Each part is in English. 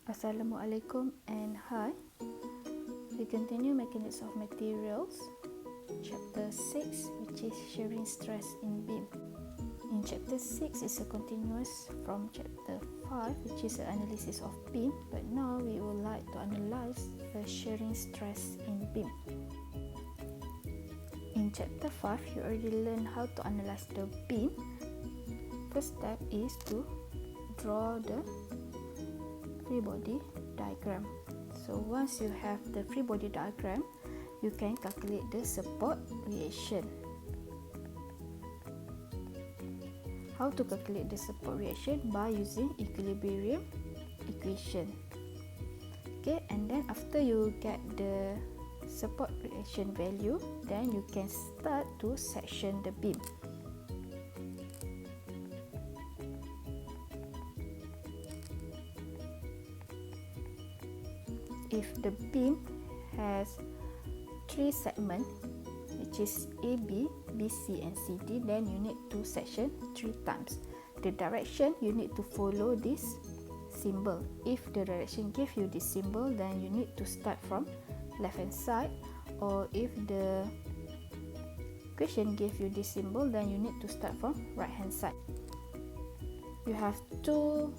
Assalamualaikum and hi. We continue Mechanics of Materials, Chapter 6, which is Shearing Stress in Beam. In Chapter 6 is a continuous from Chapter 5, which is an analysis of beam, but now we would like to analyze the shearing stress in beam. In Chapter 5, you already learned how to analyze the beam. First step is to draw the free body diagram. So once you have the free body diagram, you can calculate the support reaction. How to calculate the support reaction? By using equilibrium equation. Okay, and then after you get the support reaction value, then you can start to section the beam. If the beam has 3 segments, which is AB, BC and CD, then you need to section 3 times. The direction you need to follow this symbol. If the direction gives you this symbol, then you need to start from left hand side, or if the equation gives you this symbol, then you need to start from right hand side. You have two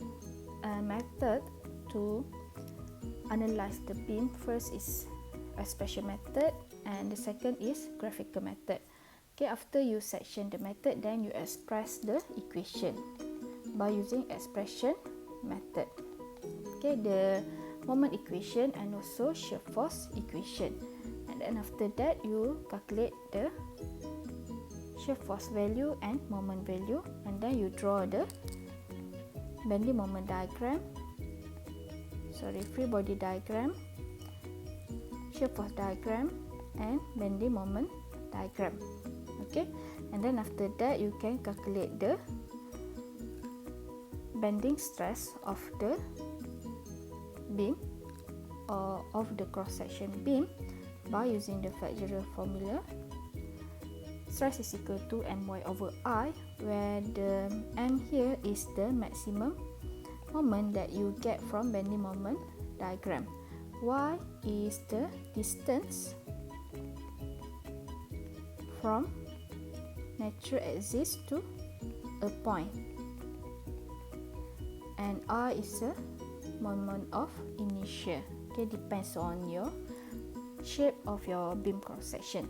methods to analyze the beam. First is expression method and the second is graphical method. Okay, after you section the method, then you express the equation by using expression method. Okay, the moment equation and also shear force equation, and then after that you calculate the shear force value and moment value, and then you draw the bending moment diagram, free body diagram, shear force diagram and bending moment diagram. Okay, and then after that you can calculate the bending stress of the beam or of the cross section beam by using the Fitzgerald formula. Stress is equal to my over I, where the m here is the maximum moment that you get from bending moment diagram. Y is the distance from natural axis to a point, and R is the moment of inertia. Okay, depends on your shape of your beam cross section.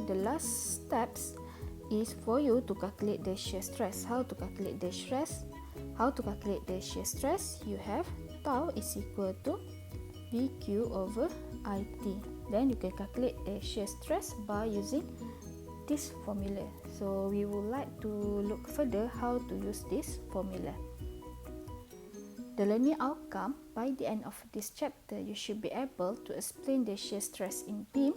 The last steps is for you to calculate the shear stress. How to calculate the stress? How to calculate the shear stress? You have tau is equal to BQ over IT. Then you can calculate the shear stress by using this formula. So we would like to look further how to use this formula. The learning outcome, by the end of this chapter, you should be able to explain the shear stress in beam,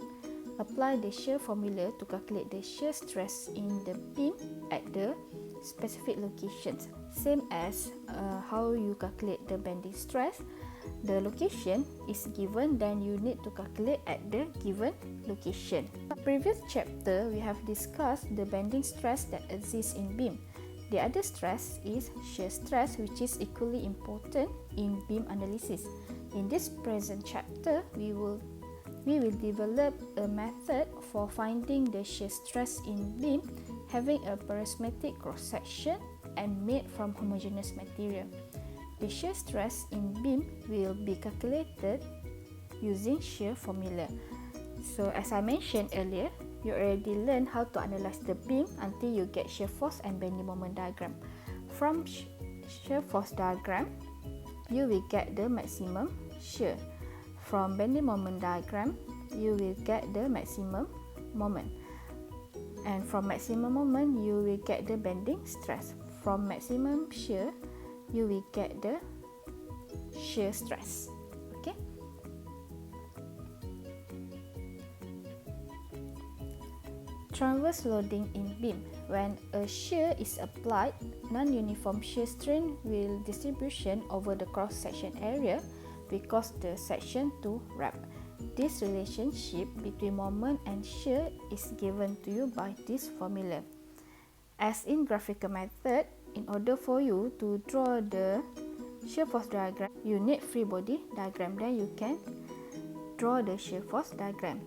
apply the shear formula to calculate the shear stress in the beam at the specific locations. Same as how you calculate the bending stress. The location is given, then you need to calculate at the given location. In the previous chapter, we have discussed the bending stress that exists in beam. The other stress is shear stress, which is equally important in beam analysis. In this present chapter, we will develop a method for finding the shear stress in beam having a prismatic cross section and made from homogeneous material. The shear stress in beam will be calculated using shear formula. So as I mentioned earlier, you already learned how to analyze the beam until you get shear force and bending moment diagram. From shear force diagram, you will get the maximum shear. From bending moment diagram, you will get the maximum moment. And from maximum moment, you will get the bending stress. From maximum shear, you will get the shear stress. Okay. Transverse loading in beam. When a shear is applied, non-uniform shear strain will distribution over the cross-section area because the section to wrap. This relationship between moment and shear is given to you by this formula. As in graphical method, in order for you to draw the shear force diagram, you need free body diagram. Then you can draw the shear force diagram.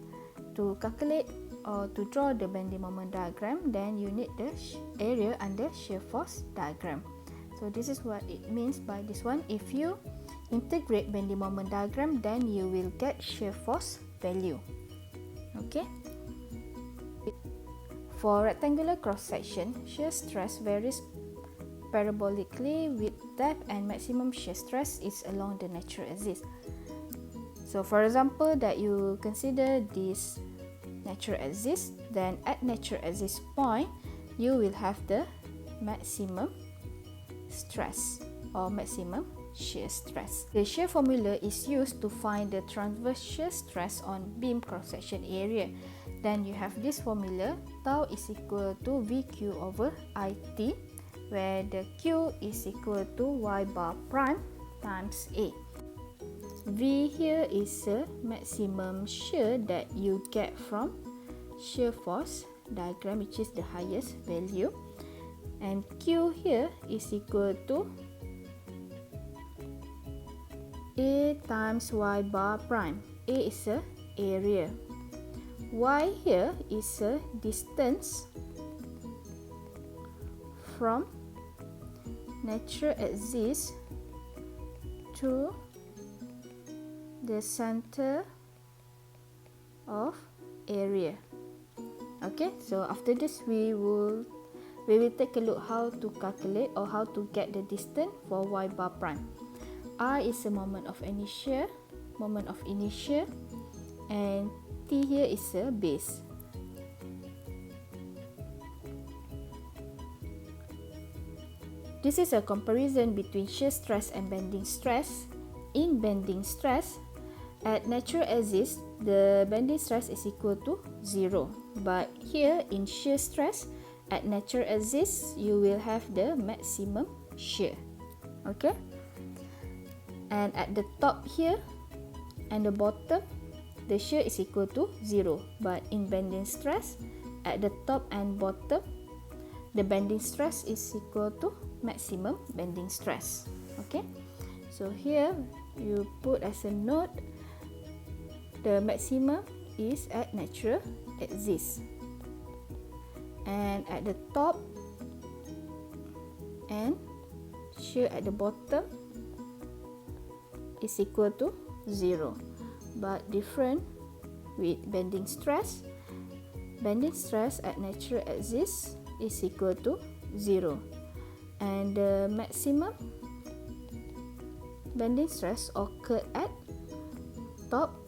To calculate or to draw the bending moment diagram, then you need the area under shear force diagram. So this is what it means by this one. If you integrate bending moment diagram, then you will get shear force value. Okay. For rectangular cross section, shear stress varies parabolically with depth, and maximum shear stress is along the natural axis. So for example, that you consider this natural axis, then at natural axis point you will have the maximum stress or maximum shear stress. The shear formula is used to find the transverse shear stress on beam cross section area. Then you have this formula, tau is equal to VQ over IT, where the Q is equal to Y bar prime times A. V here is a maximum shear that you get from shear force diagram, which is the highest value, and Q here is equal to A times Y bar prime. A is a area, Y here is a distance from natural axis to the center of area. Okay, so after this we will take a look how to calculate or how to get the distance for Y bar prime. R is a moment of inertia, and T here is a base. This is a comparison between shear stress and bending stress. In bending stress, at natural axis, the bending stress is equal to 0. But here in shear stress, at natural axis, you will have the maximum shear. Okay? And at the top here and the bottom, the shear is equal to 0. But in bending stress, at the top and bottom, the bending stress is equal to maximum bending stress. Okay? So here, you put as a note, the maximum is at natural axis, and at the top and shear at the bottom is equal to 0, but different with bending stress. Bending stress at natural axis is equal to 0, and the maximum bending stress occurred at top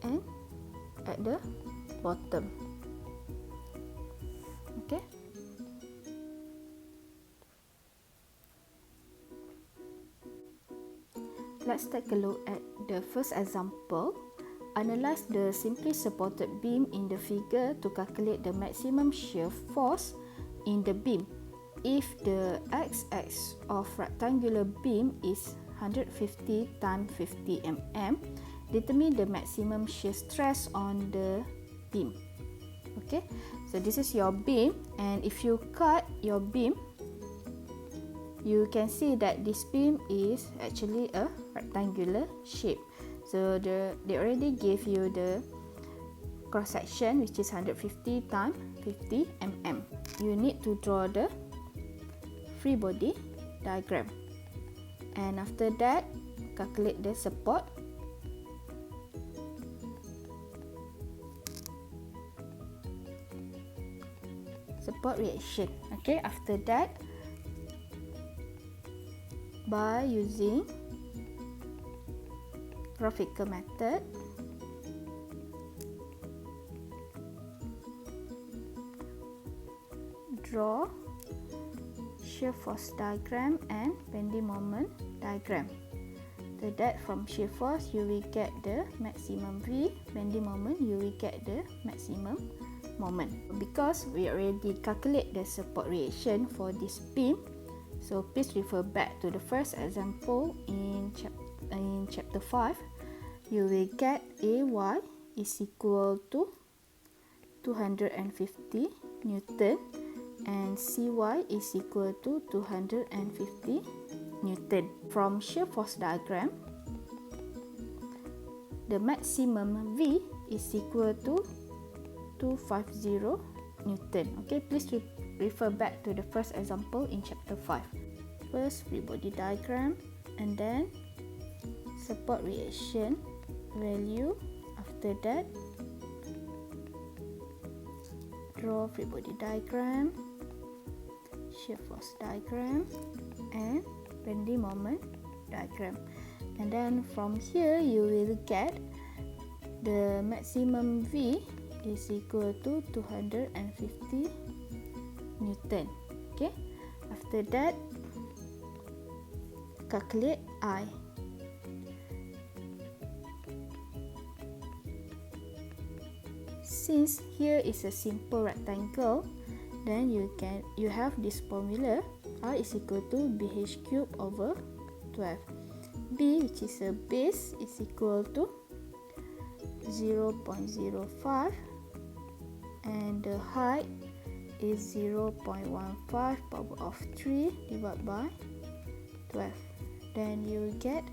and at the bottom. Okay. Let's take a look at the first example. Analyze the simply supported beam in the figure to calculate the maximum shear force in the beam. If the x-axis of rectangular beam is 150 times 50 mm, determine the maximum shear stress on the beam. Okay, so this is your beam, and if you cut your beam, you can see that this beam is actually a rectangular shape. So they already gave you the cross section, which is 150 times 50 mm. You need to draw the free body diagram, and after that calculate the support reaction. Okay, after that, by using graphical method, draw shear force diagram and bending moment diagram. So that from shear force you will get the maximum V, bending moment you will get the maximum moment. Because we already calculate the support reaction for this beam, so please refer back to the first example in chapter 5. You will get AY is equal to 250 Newton and CY is equal to 250 Newton. From shear force diagram, the maximum V is equal to 250 Newton. Okay, please refer back to the first example in chapter 5. First, free body diagram, and then support reaction value. After that, draw free body diagram, shear force diagram, and bending moment diagram. And then from here you will get the maximum V is equal to 250 Newton. Okay, after that calculate I. Since here is a simple rectangle, then you have this formula. I is equal to BH cube over 12. B, which is a base, is equal to 0.05, and the height is 0.15 power of 3 divided by 12. Then you get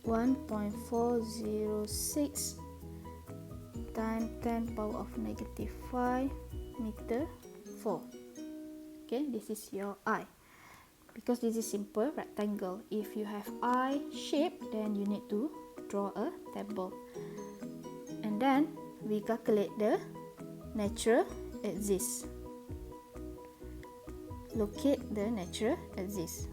1.406 times 10 power of negative 5 meter 4. Okay, this is your I. Because this is simple rectangle, if you have I shape, then you need to draw a table. And then we calculate the natural axis. Locate the natural axis.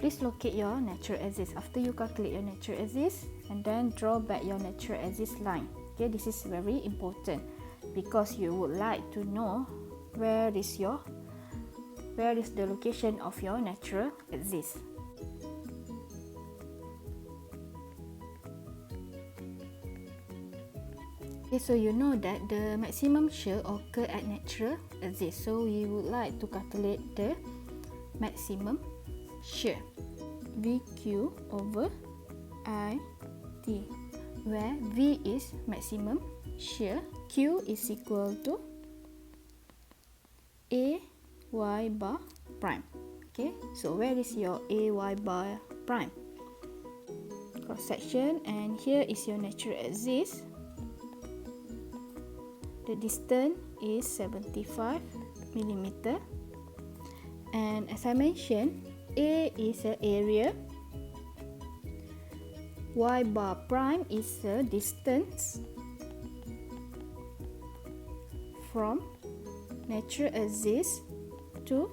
Please locate your natural axis. After you calculate your natural axis, and then draw back your natural axis line. Okay, this is very important because you would like to know where is the location of your natural axis. Okay, so you know that the maximum shear occur at natural axis. So we would like to calculate the maximum shear. VQ over IT, where V is maximum shear, Q is equal to AY bar prime. Okay, so where is your AY bar prime? Cross section, and here is your natural axis. The distance is 75 millimeter, and as I mentioned, A is an area, Y bar prime is a distance from natural axis to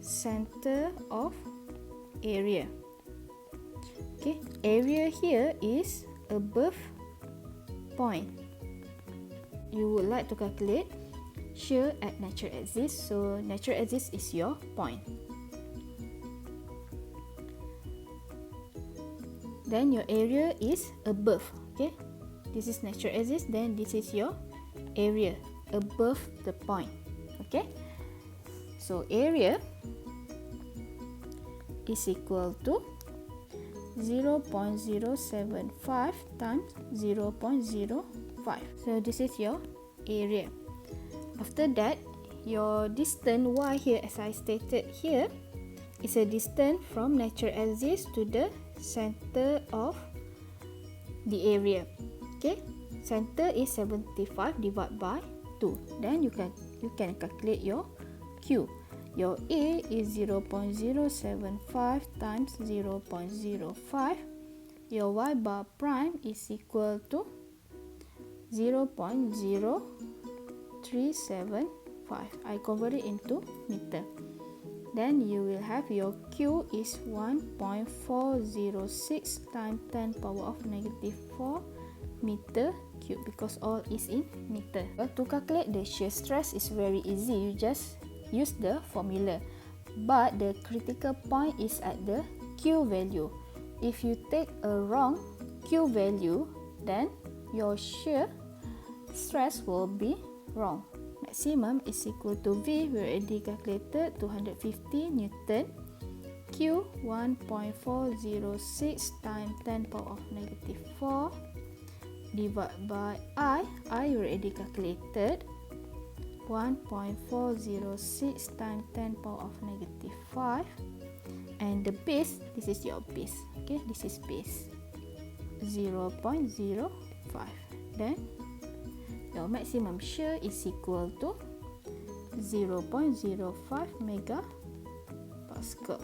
center of area. Okay, area here is above point. You would like to calculate shear at natural axis, so natural axis is your point. Then your area is above. Okay, this is natural axis, then this is your area above the point. Okay, so area is equal to 0.075 times 0.05. So this is your area. After that, your distance Y here, as I stated here, is a distance from natural axis to the center of the area. Okay, center is 75 divided by 2. Then you can calculate your Q. Your A is 0.075 times 0.05. Your Y bar prime is equal to 0.0375. I convert it into meter. then you will have your Q is 1.406 times 10 power of negative 4 meter cube, because all is in meter. To calculate the shear stress is very easy. You just use the formula, but the critical point is at the Q value. If you take a wrong Q value, then your shear stress will be wrong. Maximum is equal to V, we already calculated, 250 Newton. Q 1.406 times 10 power of negative 4 divided by I already calculated, 1.406 times 10 power of negative 5, and the base, this is your base, okay, this is base, 0.05. Then your maximum shear is equal to 0.05 megapascal.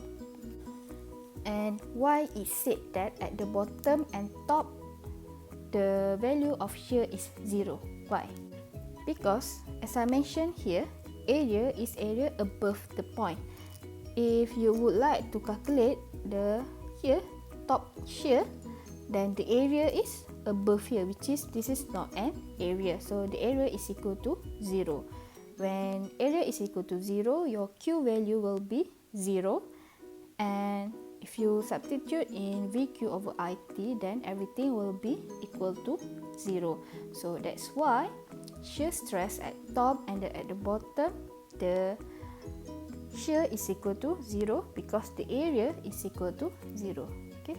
And why is said that at the bottom and top the value of shear is 0? Why? Because as I mentioned here, area is area above the point. If you would like to calculate the here top shear, then the area is above here, which is this is not an area, so the area is equal to 0. When area is equal to 0, your Q value will be 0, and if you substitute in VQ over IT, then everything will be equal to 0. So that's why shear stress at top and at the bottom, the shear is equal to 0, because the area is equal to 0. Okay,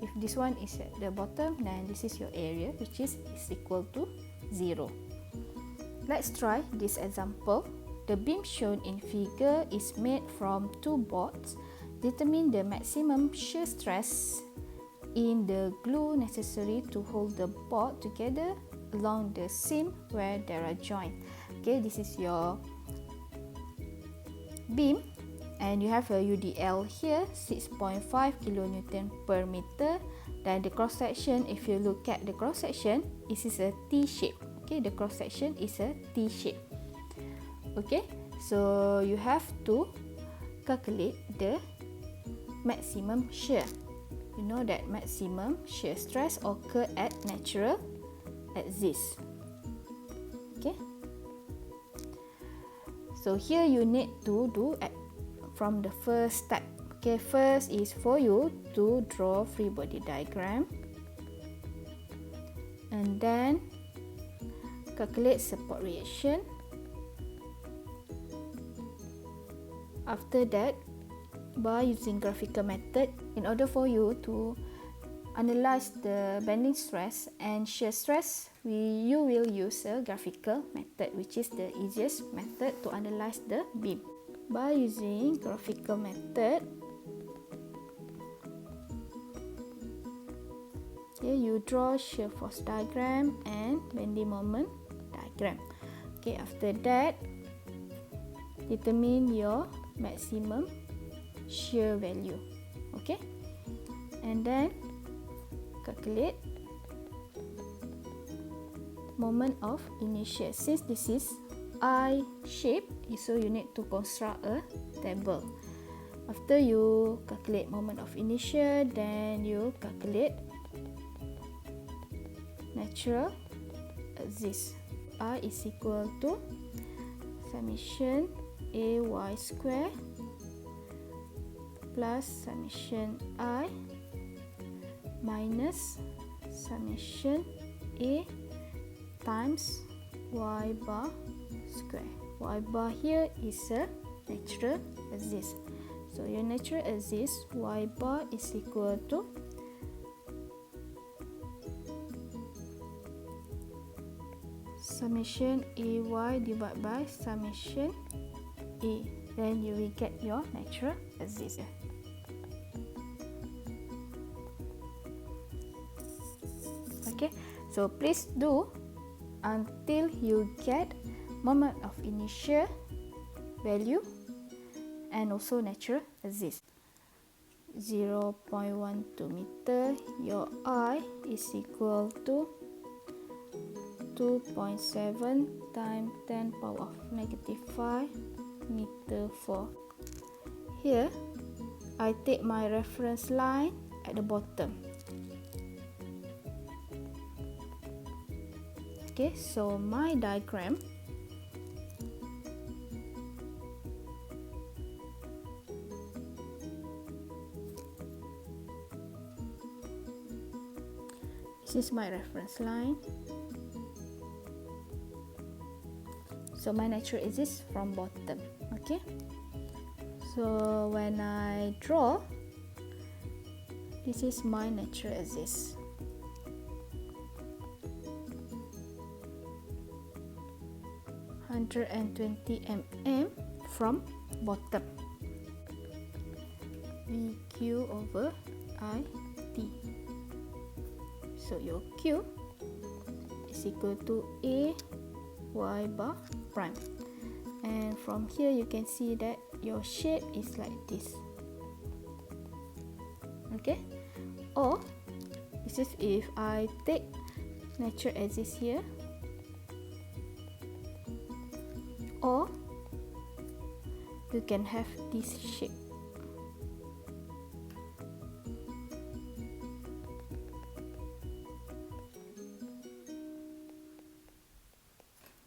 if this one is at the bottom, then this is your area, which is equal to 0. Let's try this example. The beam shown in figure is made from 2 boards. Determine the maximum shear stress in the glue necessary to hold the board together along the seam where there are joints. Okay, this is your beam, and you have a UDL here, 6.5 kN per meter. Then the cross section, if you look at the cross section, this is a T shape. Okay, the cross section is a T shape. Okay, so you have to calculate the maximum shear. You know that maximum shear stress occur at natural axis. Okay, so here you need to do from the first step. Okay, first is for you to draw free body diagram, and then calculate support reaction. After that, by using graphical method, in order for you to analyze the bending stress and shear stress, you will use a graphical method, which is the easiest method to analyze the beam. By using graphical method, okay, you draw shear force diagram and bending moment diagram. Okay, after that, determine your maximum shear value. Okay, and then calculate moment of inertia. Since this is I shape, so you need to construct a table. After you calculate moment of inertia, then you calculate natural axis. I is equal to summation AY square plus summation I minus summation A times Y bar square. Y bar here is a natural axis. So your natural axis Y bar is equal to summation AY divided by summation A. Then you will get your natural axis. Okay, so please do until you get moment of inertia value and also natural axis. 0.12 meter, your I is equal to 2.7 times 10 power of negative 5 meter 4. here I take my reference line at the bottom. Okay, so my diagram this is my reference line. So my natural axis from bottom. Okay, so when I draw, this is my natural axis. and 20 mm from bottom. VQ over IT. So your Q is equal to A Y bar prime. And from here you can see that your shape is like this. Okay, or this is if I take natural axis here, or you can have this shape.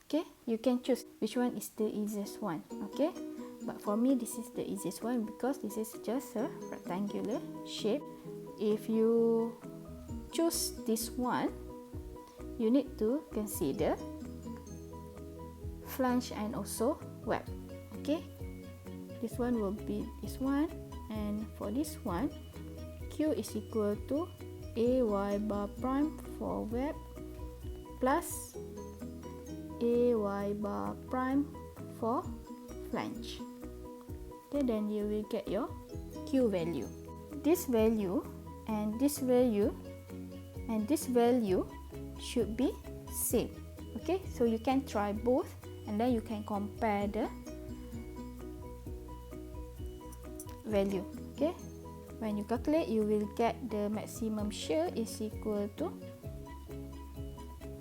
Okay, you can choose which one is the easiest one. Okay, but for me this is the easiest one because this is just a rectangular shape. If you choose this one, you need to consider flange and also web. Okay, this one will be this one, and for this one Q is equal to AY bar prime for web plus AY bar prime for flange. Okay, then you will get your Q value. This value and this value and this value should be same. Okay, so you can try both and then you can compare the value. Okay, when you calculate, you will get the maximum shear is equal to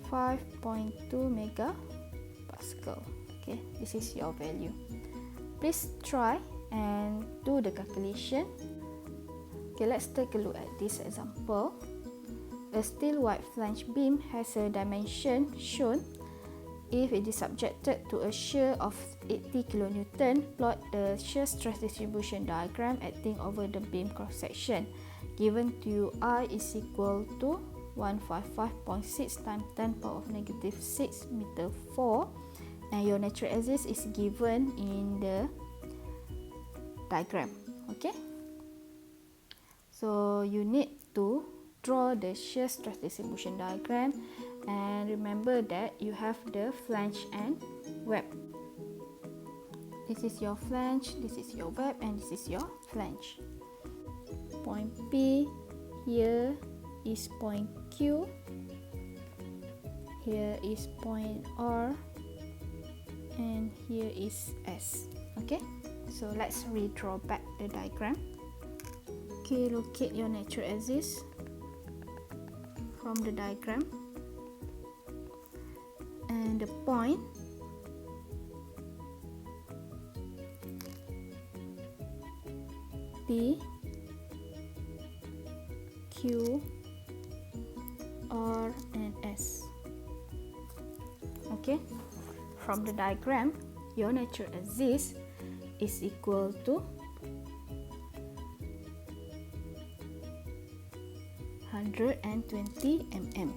5.2 megapascal. Okay, this is your value. Please try and do the calculation. Okay, let's take a look at this example. A steel white flange beam has a dimension shown. If it is subjected to a shear of 80 kN, plot the shear stress distribution diagram acting over the beam cross section. Given to you I is equal to 155.6 times 10 power of negative 6 meter 4, and your natural axis is given in the diagram. Okay, so you need to draw the shear stress distribution diagram, and remember that you have the flange and web. This is your flange, this is your web, and this is your flange. Point P, here is point Q, here is point R, and here is S. Okay, so let's redraw back the diagram. Okay, locate your natural axis from the diagram, and the point P, Q, R, and S. Okay, from the diagram, your natural axis is equal to 120 mm.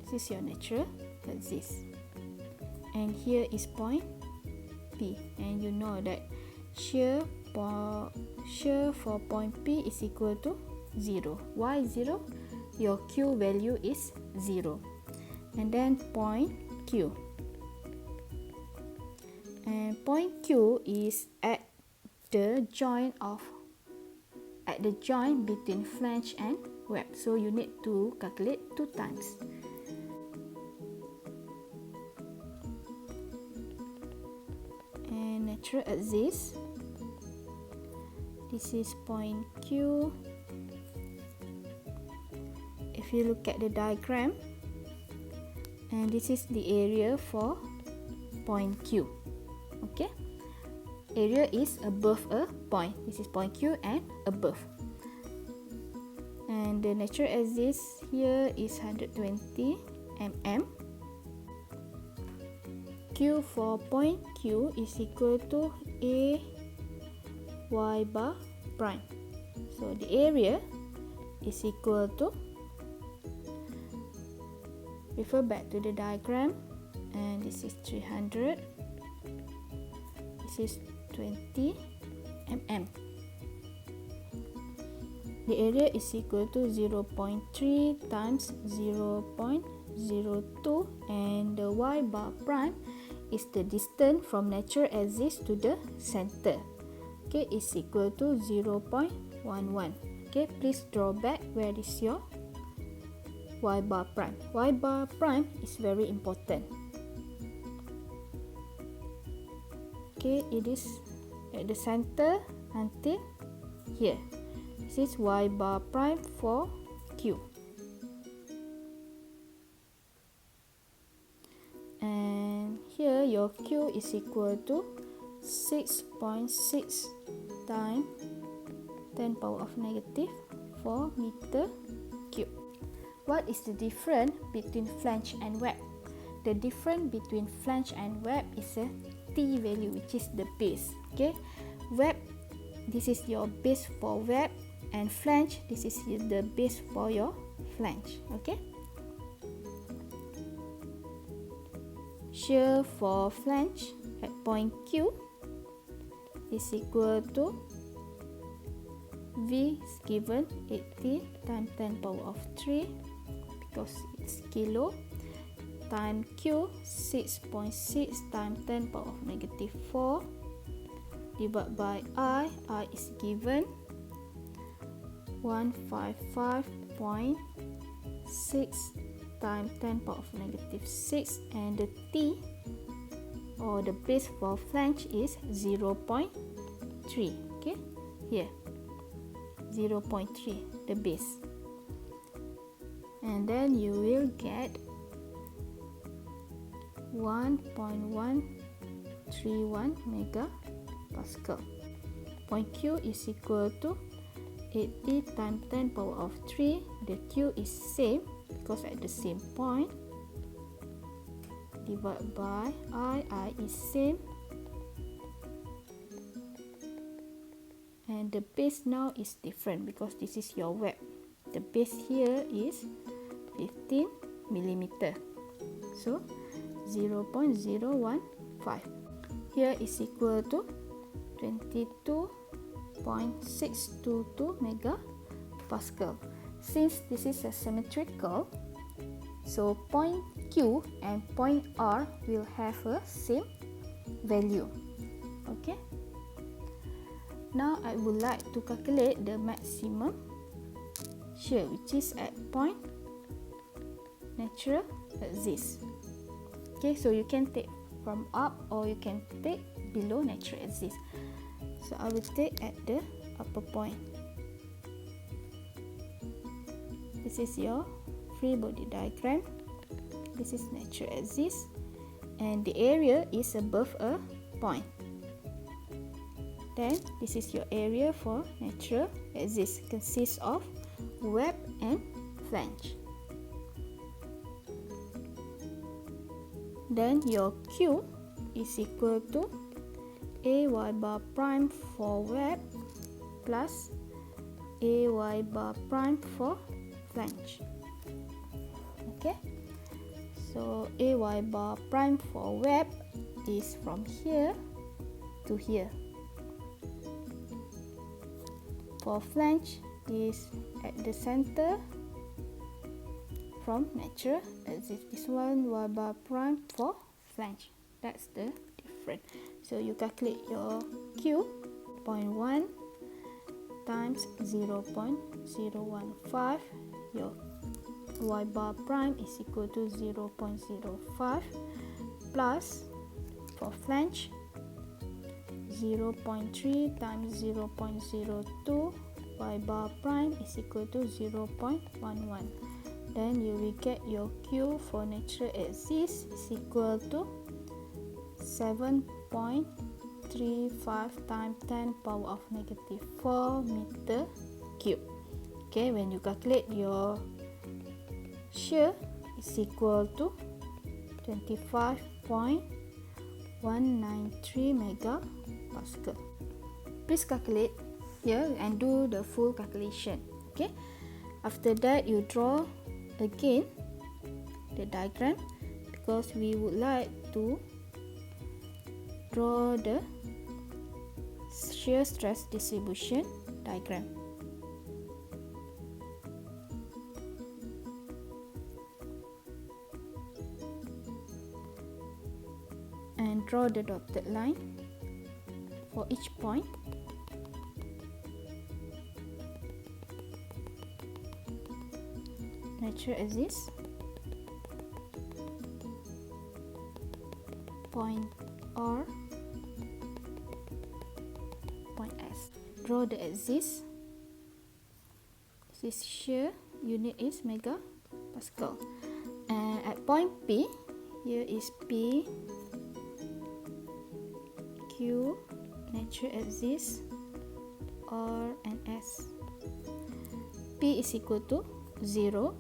This is your natural axis, and here is point P, and you know that shear for point P is equal to 0. Why 0? Your Q value is 0. And then point Q, and point Q is at the joint between flange and web, so you need to calculate 2 times. And natural axis, this is point Q, if you look at the diagram, and this is the area for point Q. Okay, area is above a point. This is point Q and above. And the natural axis here is 120 mm. Q for point Q is equal to A y bar prime. So the area is equal to, refer back to the diagram, and this is 300, this is 20 mm. The area is equal to 0.3 times 0.02, and the y bar prime is the distance from natural axis to the center. Okay, is equal to 0.11. Okay, please draw back where is your y bar prime. Y bar prime is very important. Okay, it is at the center until here. This is y bar prime for Q. And here your Q is equal to 6.6 times 10 power of negative 4 meter cube. What is the difference between flange and web? The difference between flange and web is a T value, which is the base. Okay, web, this is your base for web, and flange, this is the base for your flange. Okay, shear for flange at point Q is equal to V is given 80 times 10 power of 3 because it's kilo, time Q 6.6 times 10 power of negative 4 divided by I is given 155.6 times 10 power of negative 6, and the T or the base for flange is 0.3. Okay, here 0.3 the base, and then you will get 1.131 megapascal. Point Q is equal to 80 times 10 power of 3. The Q is same because at the same point, divided by I is same, and the base now is different because this is your web. The base here is 15 millimeter, so 0.015. Here is equal to 22.622 megapascal. Since this is a symmetrical, so point Q and point R will have a same value. Okay, now I would like to calculate the maximum shear, which is at point natural axis. Okay, so you can take from up or you can take below natural axis. So I will take at the upper point. This is your free body diagram. This is natural axis, and the area is above a point. Then this is your area for natural axis, consists of web and flange. Then your Q is equal to AY bar prime for web plus AY bar prime for flange. Okay, so AY bar prime for web is from here to here. For flange is at the center from natural axis. This one Y bar prime for flange. That's the difference. So you calculate your Q, 0.1 times 0.015. Your Y bar prime is equal to 0.05 plus for flange 0.3 times 0.02. Y bar prime is equal to 0.11. then you will get your Q for natural axis is equal to 7.35 times 10 power of negative 4 meter cube. Okay, when you calculate your shear is equal to 25.193 megapascal. Please calculate here and do the full calculation. Okay, after that you draw again the diagram, because we would like to draw the shear stress distribution diagram. And draw the dotted line for each point. Natural axis, point R, point S. Draw the axis. This is shear, unit is megapascal. And at point P, here is P, Q, natural axis, R and S. P is equal to 0.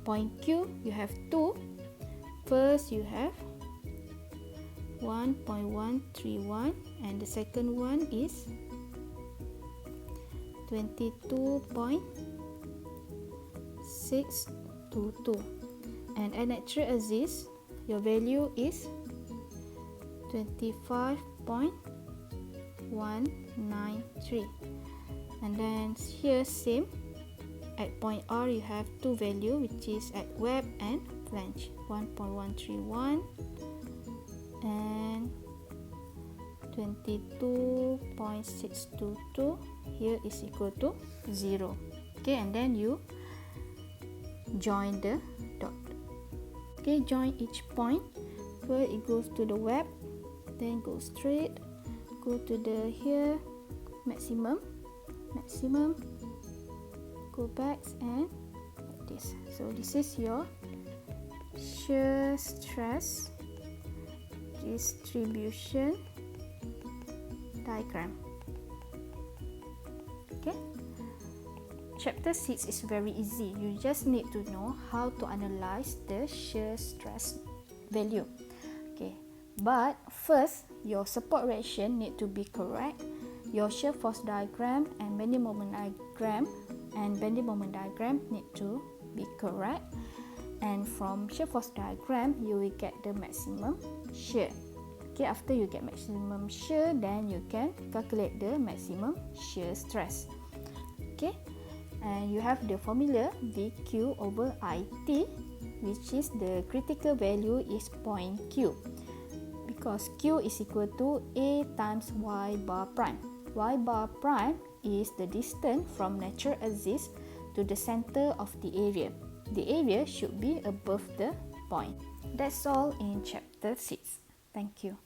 Point Q, you have 2. First you have 1.131 and the second one is 22.622, and at natural axis your value is 25.193, and then here same. At point R, you have two values, which is at web and flange, 1.131 and 22.622. Here is equal to 0. Okay, and then you join the dot. Okay, join each point. First it goes to the web, then go straight, go to the here maximum, go back and like this. So this is your shear stress distribution diagram. Okay, chapter 6 is very easy. You just need to know how to analyze the shear stress value. Okay, but first your support reaction need to be correct. Your shear force diagram and bending moment diagram need to be correct, and from shear force diagram you will get the maximum shear. Okay, after you get maximum shear, then you can calculate the maximum shear stress. Okay, and you have the formula VQ over IT, which is the critical value is point Q, because Q is equal to A times Y bar prime. Y bar prime is the distance from natural axis to the center of the area. The area should be above the point. That's all in chapter 6. Thank you.